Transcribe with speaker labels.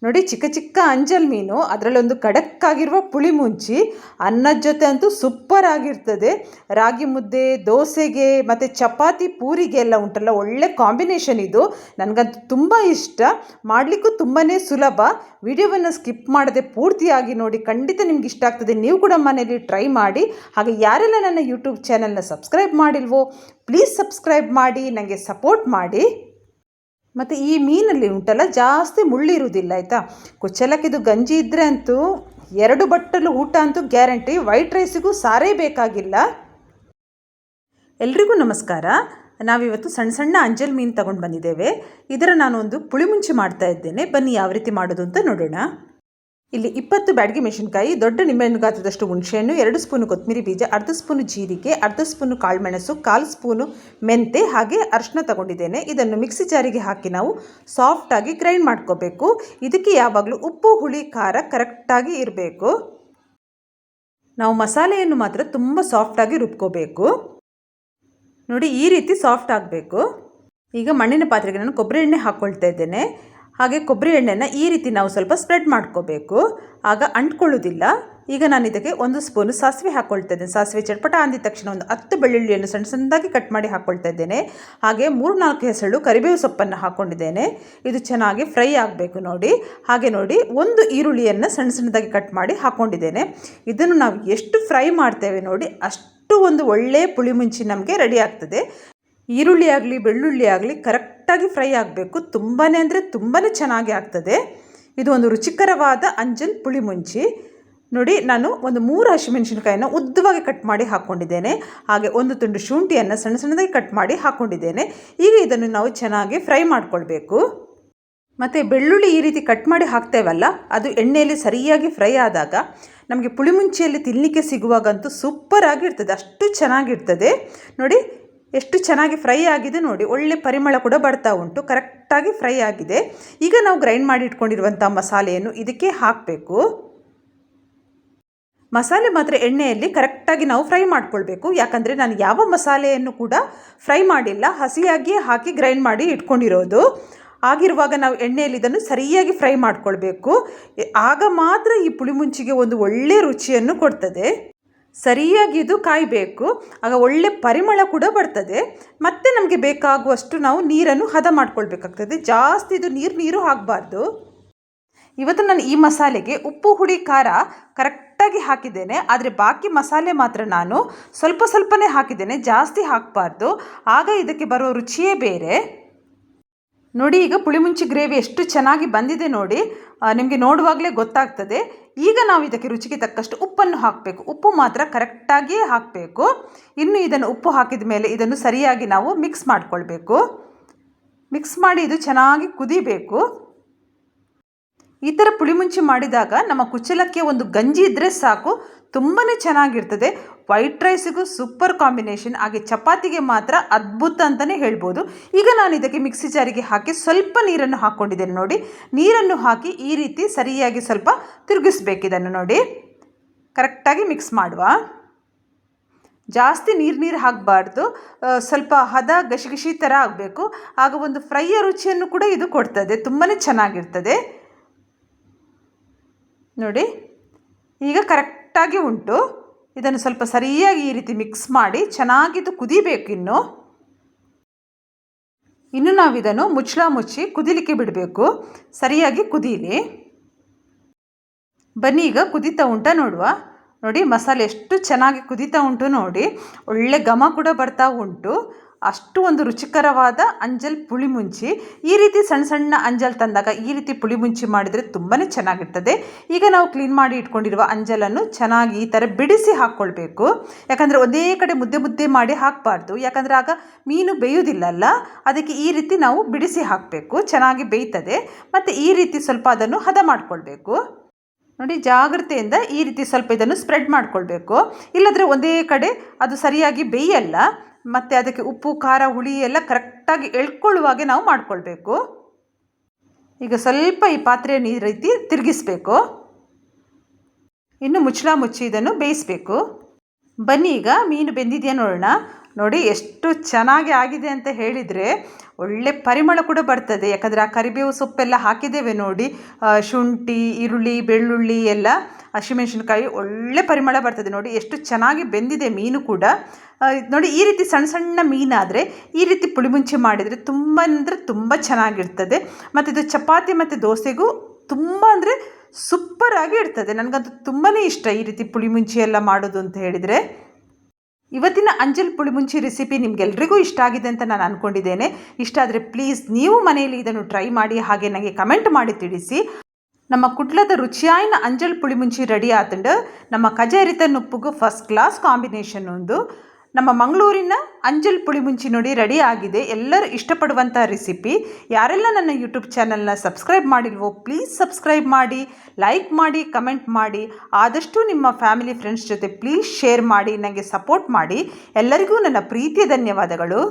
Speaker 1: ನೋಡಿ, ಚಿಕ್ಕ ಚಿಕ್ಕ ಅಂಜಲ್ ಮೀನು, ಅದರಲ್ಲೊಂದು ಖಡಕ್ಕಾಗಿರುವ ಪುಳಿ ಮುಂಚಿ ಅನ್ನದ ಜೊತೆ ಅಂತೂ ಸೂಪರ್ ಆಗಿರ್ತದೆ. ರಾಗಿ ಮುದ್ದೆ, ದೋಸೆಗೆ ಮತ್ತು ಚಪಾತಿ, ಪೂರಿಗೆ ಎಲ್ಲ ಉಂಟಲ್ಲ, ಒಳ್ಳೆ ಕಾಂಬಿನೇಷನ್ ಇದು. ನನಗಂತೂ ತುಂಬ ಇಷ್ಟ, ಮಾಡಲಿಕ್ಕೂ ತುಂಬಾ ಸುಲಭ. ವಿಡಿಯೋವನ್ನು ಸ್ಕಿಪ್ ಮಾಡದೆ ಪೂರ್ತಿಯಾಗಿ ನೋಡಿ, ಖಂಡಿತ ನಿಮ್ಗೆ ಇಷ್ಟ ಆಗ್ತದೆ. ನೀವು ಕೂಡ ಮನೆಯಲ್ಲಿ ಟ್ರೈ ಮಾಡಿ. ಹಾಗೆ ಯಾರೆಲ್ಲ ನನ್ನ ಯೂಟ್ಯೂಬ್ ಚಾನಲ್ನ ಸಬ್ಸ್ಕ್ರೈಬ್ ಮಾಡಿಲ್ವೋ, ಪ್ಲೀಸ್ ಸಬ್ಸ್ಕ್ರೈಬ್ ಮಾಡಿ, ನನಗೆ ಸಪೋರ್ಟ್ ಮಾಡಿ. ಮತ್ತು ಈ ಮೀನಲ್ಲಿ ಉಂಟಲ್ಲ, ಜಾಸ್ತಿ ಮುಳ್ಳಿರುವುದಿಲ್ಲ ಆಯಿತಾ. ಕುಚ್ಚಲಕ್ಕಿದು ಗಂಜಿ ಇದ್ದರೆ ಅಂತೂ 2 ಬಟ್ಟಲು ಊಟ ಅಂತೂ ಗ್ಯಾರಂಟಿ. ವೈಟ್ ರೈಸಿಗೂ ಸಾರೇ ಬೇಕಾಗಿಲ್ಲ. ಎಲ್ರಿಗೂ ನಮಸ್ಕಾರ. ನಾವಿವತ್ತು ಸಣ್ಣ ಸಣ್ಣ ಅಂಜಲ್ ಮೀನು ತಗೊಂಡು ಬಂದಿದ್ದೇವೆ. ಇದರ ನಾನು ಒಂದು ಪುಳಿಮುಂಚಿ ಮಾಡ್ತಾ ಇದ್ದೇನೆ. ಬನ್ನಿ ಯಾವ ರೀತಿ ಮಾಡೋದು ಅಂತ ನೋಡೋಣ. ಇಲ್ಲಿ 20 ಬ್ಯಾಡಗಿ ಮೆಣಸಿನಕಾಯಿ, ದೊಡ್ಡ ನಿಂಬೆಹಣ್ಣು ಗಾತ್ರದಷ್ಟು ಹುಣಸೆಹಣ್ಣು, 2 ಸ್ಪೂನು ಕೊತ್ತಂಬರಿ ಬೀಜ, ಅರ್ಧ ಸ್ಪೂನು ಜೀರಿಗೆ, ಅರ್ಧ ಸ್ಪೂನು ಕಾಳುಮೆಣಸು, 1/4 ಸ್ಪೂನು ಮೆಂತೆ, ಹಾಗೆ ಅರಿಶಿನ ತಗೊಂಡಿದ್ದೇನೆ. ಇದನ್ನು ಮಿಕ್ಸಿ ಜಾರಿಗೆ ಹಾಕಿ ನಾವು ಸಾಫ್ಟಾಗಿ ಗ್ರೈಂಡ್ ಮಾಡ್ಕೋಬೇಕು. ಇದಕ್ಕೆ ಯಾವಾಗಲೂ ಉಪ್ಪು, ಹುಳಿ, ಖಾರ ಕರೆಕ್ಟಾಗಿ ಇರಬೇಕು. ನಾವು ಮಸಾಲೆಯನ್ನು ಮಾತ್ರ ತುಂಬ ಸಾಫ್ಟಾಗಿ ರುಬ್ಕೋಬೇಕು. ನೋಡಿ, ಈ ರೀತಿ ಸಾಫ್ಟ್ ಆಗಬೇಕು. ಈಗ ಮಣ್ಣಿನ ಪಾತ್ರೆಗೆ ನಾನು ಕೊಬ್ಬರಿ ಎಣ್ಣೆ ಹಾಕ್ಕೊಳ್ತಾ ಇದ್ದೇನೆ. ಹಾಗೆ ಕೊಬ್ಬರಿ ಎಣ್ಣೆನ ಈ ರೀತಿ ನಾವು ಸ್ವಲ್ಪ ಸ್ಪ್ರೆಡ್ ಮಾಡ್ಕೋಬೇಕು, ಆಗ ಅಂಟ್ಕೊಳ್ಳೋದಿಲ್ಲ. ಈಗ ನಾನು ಇದಕ್ಕೆ 1 ಸ್ಪೂನು ಸಾಸಿವೆ ಹಾಕ್ಕೊಳ್ತಾ ಇದ್ದೇನೆ. ಸಾಸಿವೆ ಚಟ್ಪಟ ಅಂದಿದ ತಕ್ಷಣ ಒಂದು 10 ಬೆಳ್ಳುಳ್ಳಿಯನ್ನು ಸಣ್ಣ ಸಣ್ಣದಾಗಿ ಕಟ್ ಮಾಡಿ ಹಾಕ್ಕೊಳ್ತಾ ಇದ್ದೇನೆ. ಹಾಗೆ 3-4 ಹೆಸಳು ಕರಿಬೇವು ಸೊಪ್ಪನ್ನು ಹಾಕ್ಕೊಂಡಿದ್ದೇನೆ. ಇದು ಚೆನ್ನಾಗಿ ಫ್ರೈ ಆಗಬೇಕು ನೋಡಿ. ಹಾಗೆ ನೋಡಿ, 1 ಈರುಳ್ಳಿಯನ್ನು ಸಣ್ಣ ಸಣ್ಣದಾಗಿ ಕಟ್ ಮಾಡಿ ಹಾಕ್ಕೊಂಡಿದ್ದೇನೆ. ಇದನ್ನು ನಾವು ಎಷ್ಟು ಫ್ರೈ ಮಾಡ್ತೇವೆ ನೋಡಿ, ಅಷ್ಟು ಒಂದು ಒಳ್ಳೆಯ ಪುಳಿಮುಂಚಿ ನಮಗೆ ರೆಡಿ ಆಗ್ತದೆ. ಈರುಳ್ಳಿ ಆಗಲಿ ಬೆಳ್ಳುಳ್ಳಿ ಆಗಲಿ ಕರೆಕ್ಟಾಗಿ ಫ್ರೈ ಆಗಬೇಕು. ತುಂಬಾ ಅಂದರೆ ತುಂಬಾ ಚೆನ್ನಾಗಿ ಆಗ್ತದೆ. ಇದು ಒಂದು ರುಚಿಕರವಾದ ಅಂಜಲ್ ಪುಳಿಮುಂಚಿ. ನೋಡಿ, ನಾನು ಒಂದು 3 ಹಸಿಮೆಣಸಿನಕಾಯಿನ ಉದ್ದವಾಗಿ ಕಟ್ ಮಾಡಿ ಹಾಕ್ಕೊಂಡಿದ್ದೇನೆ. ಹಾಗೆ 1 ತುಂಡು ಶುಂಠಿಯನ್ನು ಸಣ್ಣ ಸಣ್ಣದಾಗಿ ಕಟ್ ಮಾಡಿ ಹಾಕ್ಕೊಂಡಿದ್ದೇನೆ. ಈಗ ಇದನ್ನು ನಾವು ಚೆನ್ನಾಗಿ ಫ್ರೈ ಮಾಡ್ಕೊಳ್ಬೇಕು. ಮತ್ತು ಬೆಳ್ಳುಳ್ಳಿ ಈ ರೀತಿ ಕಟ್ ಮಾಡಿ ಹಾಕ್ತೇವಲ್ಲ, ಅದು ಎಣ್ಣೆಯಲ್ಲಿ ಸರಿಯಾಗಿ ಫ್ರೈ ಆದಾಗ ನಮಗೆ ಪುಳಿಮುಂಚಿಯಲ್ಲಿ ತಿನ್ನಲಿಕ್ಕೆ ಸಿಗುವಾಗಂತೂ ಸೂಪರ್ ಆಗಿರ್ತದೆ, ಅಷ್ಟು ಚೆನ್ನಾಗಿರ್ತದೆ. ನೋಡಿ ಎಷ್ಟು ಚೆನ್ನಾಗಿ ಫ್ರೈ ಆಗಿದೆ ನೋಡಿ, ಒಳ್ಳೆ ಪರಿಮಳ ಕೂಡ ಬರ್ತಾ ಉಂಟು, ಕರೆಕ್ಟಾಗಿ ಫ್ರೈ ಆಗಿದೆ. ಈಗ ನಾವು ಗ್ರೈಂಡ್ ಮಾಡಿ ಇಟ್ಕೊಂಡಿರುವಂಥ ಮಸಾಲೆಯನ್ನು ಇದಕ್ಕೆ ಹಾಕಬೇಕು. ಮಸಾಲೆ ಮಾತ್ರ ಎಣ್ಣೆಯಲ್ಲಿ ಕರೆಕ್ಟಾಗಿ ನಾವು ಫ್ರೈ ಮಾಡ್ಕೊಳ್ಬೇಕು. ಯಾಕಂದರೆ ನಾನು ಯಾವ ಮಸಾಲೆಯನ್ನು ಕೂಡ ಫ್ರೈ ಮಾಡಿಲ್ಲ, ಹಸಿಯಾಗಿಯೇ ಹಾಕಿ ಗ್ರೈಂಡ್ ಮಾಡಿ ಇಟ್ಕೊಂಡಿರೋದು. ಆಗಿರುವಾಗ ನಾವು ಎಣ್ಣೆಯಲ್ಲಿ ಇದನ್ನು ಸರಿಯಾಗಿ ಫ್ರೈ ಮಾಡ್ಕೊಳ್ಬೇಕು. ಆಗ ಮಾತ್ರ ಈ ಪುಳಿಮುಂಚಿಗೆ ಒಂದು ಒಳ್ಳೆಯ ರುಚಿಯನ್ನು ಕೊಡ್ತದೆ. ಸರಿಯಾಗಿ ಇದು ಕಾಯಬೇಕು, ಆಗ ಒಳ್ಳೆ ಪರಿಮಳ ಕೂಡ ಬರ್ತದೆ. ಮತ್ತು ನಮಗೆ ಬೇಕಾಗುವಷ್ಟು ನಾವು ನೀರನ್ನು ಹದ ಮಾಡ್ಕೊಳ್ಬೇಕಾಗ್ತದೆ. ಜಾಸ್ತಿ ಇದು ನೀರು ಆಗಬಾರ್ದು. ಇವತ್ತು ನಾನು ಈ ಮಸಾಲೆಗೆ ಉಪ್ಪು, ಹುಳಿ, ಖಾರ ಕರೆಕ್ಟಾಗಿ ಹಾಕಿದ್ದೇನೆ. ಆದರೆ ಬಾಕಿ ಮಸಾಲೆ ಮಾತ್ರ ನಾನು ಸ್ವಲ್ಪನೇ ಹಾಕಿದ್ದೇನೆ, ಜಾಸ್ತಿ ಹಾಕಬಾರ್ದು. ಆಗ ಇದಕ್ಕೆ ಬರೋ ರುಚಿಯೇ ಬೇರೆ. ನೋಡಿ, ಈಗ ಪುಳಿಮುಂಚಿ ಗ್ರೇವಿ ಎಷ್ಟು ಚೆನ್ನಾಗಿ ಬಂದಿದೆ ನೋಡಿ, ನಿಮಗೆ ನೋಡುವಾಗಲೇ ಗೊತ್ತಾಗ್ತದೆ. ಈಗ ನಾವು ಇದಕ್ಕೆ ರುಚಿಗೆ ತಕ್ಕಷ್ಟು ಉಪ್ಪನ್ನು ಹಾಕಬೇಕು. ಉಪ್ಪು ಮಾತ್ರ ಕರೆಕ್ಟಾಗಿಯೇ ಹಾಕಬೇಕು. ಇನ್ನು ಇದನ್ನು ಉಪ್ಪು ಹಾಕಿದ ಮೇಲೆ ಇದನ್ನು ಸರಿಯಾಗಿ ನಾವು ಮಿಕ್ಸ್ ಮಾಡಿಕೊಳ್ಬೇಕು. ಮಿಕ್ಸ್ ಮಾಡಿ ಇದು ಚೆನ್ನಾಗಿ ಕುದಿಬೇಕು. ಈ ಥರ ಪುಳಿಮುಂಚಿ ಮಾಡಿದಾಗ ನಮ್ಮ ಕುಚ್ಚಲಕ್ಕಿಯ ಒಂದು ಗಂಜಿ ಇದ್ದರೆ ಸಾಕು, ತುಂಬಾ ಚೆನ್ನಾಗಿರ್ತದೆ. ವೈಟ್ ರೈಸಿಗೂ ಸೂಪರ್ ಕಾಂಬಿನೇಷನ್, ಹಾಗೆ ಚಪಾತಿಗೆ ಮಾತ್ರ ಅದ್ಭುತ ಅಂತಲೇ ಹೇಳ್ಬೋದು. ಈಗ ನಾನು ಇದಕ್ಕೆ ಮಿಕ್ಸಿ ಜಾರಿಗೆ ಹಾಕಿ ಸ್ವಲ್ಪ ನೀರನ್ನು ಹಾಕ್ಕೊಂಡಿದ್ದೇನೆ. ನೋಡಿ, ನೀರನ್ನು ಹಾಕಿ ಈ ರೀತಿ ಸರಿಯಾಗಿ ಸ್ವಲ್ಪ ತಿರುಗಿಸ್ಬೇಕು. ಇದನ್ನು ನೋಡಿ, ಕರೆಕ್ಟಾಗಿ ಮಿಕ್ಸ್ ಮಾಡುವ. ಜಾಸ್ತಿ ನೀರು ಹಾಕಬಾರ್ದು, ಸ್ವಲ್ಪ ಹದ ಗಸಿ ಥರ ಆಗಬೇಕು. ಆಗ ಒಂದು ಫ್ರೈಯ ರುಚಿಯನ್ನು ಕೂಡ ಇದು ಕೊಡ್ತದೆ, ತುಂಬಾ ಚೆನ್ನಾಗಿರ್ತದೆ. ನೋಡಿ, ಈಗ ಕರೆಕ್ಟಾಗಿ ಉಂಟು. ಇದನ್ನು ಸ್ವಲ್ಪ ಸರಿಯಾಗಿ ಈ ರೀತಿ ಮಿಕ್ಸ್ ಮಾಡಿ ಚೆನ್ನಾಗಿದ್ದು ಕುದಿಬೇಕು. ಇನ್ನು ನಾವು ಇದನ್ನು ಮುಚ್ಚಿ ಕುದಿಲಿಕ್ಕೆ ಬಿಡಬೇಕು. ಸರಿಯಾಗಿ ಕುದೀಲಿ. ಬನ್ನಿ, ಈಗ ಕುದೀತಾ ಉಂಟ ನೋಡುವ. ನೋಡಿ, ಮಸಾಲೆ ಎಷ್ಟು ಚೆನ್ನಾಗಿ ಕುದೀತಾ ಉಂಟು ನೋಡಿ, ಒಳ್ಳೆ ಘಮ ಕೂಡ ಬರ್ತಾ ಉಂಟು. ಅಷ್ಟು ಒಂದು ರುಚಿಕರವಾದ ಅಂಜಲ್ ಪುಳಿಮುಂಚಿ. ಈ ರೀತಿ ಸಣ್ಣ ಸಣ್ಣ ಅಂಜಲ್ ತಂದಾಗ ಈ ರೀತಿ ಪುಳಿಮುಂಚಿ ಮಾಡಿದರೆ ತುಂಬಾ ಚೆನ್ನಾಗಿರ್ತದೆ. ಈಗ ನಾವು ಕ್ಲೀನ್ ಮಾಡಿ ಇಟ್ಕೊಂಡಿರುವ ಅಂಜಲನ್ನು ಚೆನ್ನಾಗಿ ಈ ಥರ ಬಿಡಿಸಿ ಹಾಕ್ಕೊಳ್ಬೇಕು. ಯಾಕಂದರೆ ಒಂದೇ ಕಡೆ ಮುದ್ದೆ ಮಾಡಿ ಹಾಕಬಾರ್ದು, ಯಾಕಂದರೆ ಆಗ ಮೀನು ಬೇಯುವುದಿಲ್ಲಲ್ಲ. ಅದಕ್ಕೆ ಈ ರೀತಿ ನಾವು ಬಿಡಿಸಿ ಹಾಕಬೇಕು, ಚೆನ್ನಾಗಿ ಬೇಯ್ತದೆ. ಮತ್ತು ಈ ರೀತಿ ಸ್ವಲ್ಪ ಅದನ್ನು ಹದ ಮಾಡಿಕೊಳ್ಬೇಕು. ನೋಡಿ, ಜಾಗ್ರತೆಯಿಂದ ಈ ರೀತಿ ಸ್ವಲ್ಪ ಇದನ್ನು ಸ್ಪ್ರೆಡ್ ಮಾಡಿಕೊಳ್ಬೇಕು. ಇಲ್ಲದ್ರೆ ಒಂದೇ ಕಡೆ ಅದು ಸರಿಯಾಗಿ ಬೇಯಲ್ಲ. ಮತ್ತು ಅದಕ್ಕೆ ಉಪ್ಪು, ಖಾರ, ಹುಳಿ ಎಲ್ಲ ಕರೆಕ್ಟಾಗಿ ಎಳ್ಕೊಳ್ಳುವಾಗೆ ನಾವು ಮಾಡಿಕೊಳ್ಬೇಕು. ಈಗ ಸ್ವಲ್ಪ ಈ ಪಾತ್ರೆಯನ್ನು ಈ ರೀತಿ ತಿರುಗಿಸ್ಬೇಕು. ಇನ್ನು ಮುಚ್ಚಿ ಇದನ್ನು ಬೇಯಿಸಬೇಕು. ಬನ್ನಿ, ಈಗ ಮೀನು ಬೆಂದಿದೆಯಾ ನೋಡೋಣ. ನೋಡಿ ಎಷ್ಟು ಚೆನ್ನಾಗಿ ಆಗಿದೆ ಅಂತ ಹೇಳಿದರೆ ಒಳ್ಳೆ ಪರಿಮಳ ಕೂಡ ಬರ್ತದೆ. ಯಾಕಂದರೆ ಆ ಕರಿಬೇವು ಸೊಪ್ಪೆಲ್ಲ ಹಾಕಿದ್ದೇವೆ ನೋಡಿ, ಶುಂಠಿ, ಈರುಳ್ಳಿ, ಬೆಳ್ಳುಳ್ಳಿ ಎಲ್ಲ, ಹಸಿಮೆಣಸಿನ್ಕಾಯಿ, ಒಳ್ಳೆ ಪರಿಮಳ ಬರ್ತದೆ. ನೋಡಿ ಎಷ್ಟು ಚೆನ್ನಾಗಿ ಬೆಂದಿದೆ ಮೀನು ಕೂಡ. ನೋಡಿ ಈ ರೀತಿ ಸಣ್ಣ ಸಣ್ಣ ಮೀನಾದರೆ ಈ ರೀತಿ ಪುಳಿಮುಂಚಿ ಮಾಡಿದರೆ ತುಂಬ ಅಂದರೆ ತುಂಬ ಚೆನ್ನಾಗಿರ್ತದೆ. ಮತ್ತು ಇದು ಚಪಾತಿ ಮತ್ತು ದೋಸೆಗೂ ತುಂಬ ಅಂದರೆ ಸೂಪರಾಗಿ ಇರ್ತದೆ. ನನಗಂತೂ ತುಂಬಾ ಇಷ್ಟ ಈ ರೀತಿ ಪುಳಿಮುಂಚಿ ಎಲ್ಲ ಮಾಡೋದು ಅಂತ ಹೇಳಿದರೆ. ಇವತ್ತಿನ ಅಂಜಲ್ ಪುಳಿಮುಂಚಿ ರೆಸಿಪಿ ನಿಮಗೆಲ್ರಿಗೂ ಇಷ್ಟ ಆಗಿದೆ ಅಂತ ನಾನು ಅಂದ್ಕೊಂಡಿದ್ದೇನೆ. ಇಷ್ಟ ಆದರೆ ಪ್ಲೀಸ್ ನೀವು ಮನೆಯಲ್ಲಿ ಇದನ್ನು ಟ್ರೈ ಮಾಡಿ, ಹಾಗೆ ನನಗೆ ಕಮೆಂಟ್ ಮಾಡಿ ತಿಳಿಸಿ. ನಮ್ಮ ಕುಡ್ಲದ ರುಚಿಯಾಯಿನ ಅಂಜಲ್ ಪುಳಿಮುಂಚಿ ರೆಡಿ ಆತಂಡು ನಮ್ಮ ಕಜೇರಿತ ನುಪ್ಪುಗೂ ಫಸ್ಟ್ ಕ್ಲಾಸ್ ಕಾಂಬಿನೇಷನ್ ಒಂದು. ನಮ್ಮ ಮಂಗಳೂರಿನ ಅಂಜಲ್ ಪುಳಿಮುಂಚಿ ನೋಡಿ ರೆಡಿ ಆಗಿದೆ. ಎಲ್ಲರೂ ಇಷ್ಟಪಡುವಂಥ ರೆಸಿಪಿ. ಯಾರೆಲ್ಲ ನನ್ನ ಯೂಟ್ಯೂಬ್ ಚಾನಲ್ನ ಸಬ್ಸ್ಕ್ರೈಬ್ ಮಾಡಿಲ್ವೋ ಪ್ಲೀಸ್ ಸಬ್ಸ್ಕ್ರೈಬ್ ಮಾಡಿ, ಲೈಕ್ ಮಾಡಿ, ಕಮೆಂಟ್ ಮಾಡಿ. ಆದಷ್ಟು ನಿಮ್ಮ ಫ್ಯಾಮಿಲಿ ಫ್ರೆಂಡ್ಸ್ ಜೊತೆ ಪ್ಲೀಸ್ ಶೇರ್ ಮಾಡಿ, ನನಗೆ ಸಪೋರ್ಟ್ ಮಾಡಿ. ಎಲ್ಲರಿಗೂ ನನ್ನ ಪ್ರೀತಿಯ ಧನ್ಯವಾದಗಳು.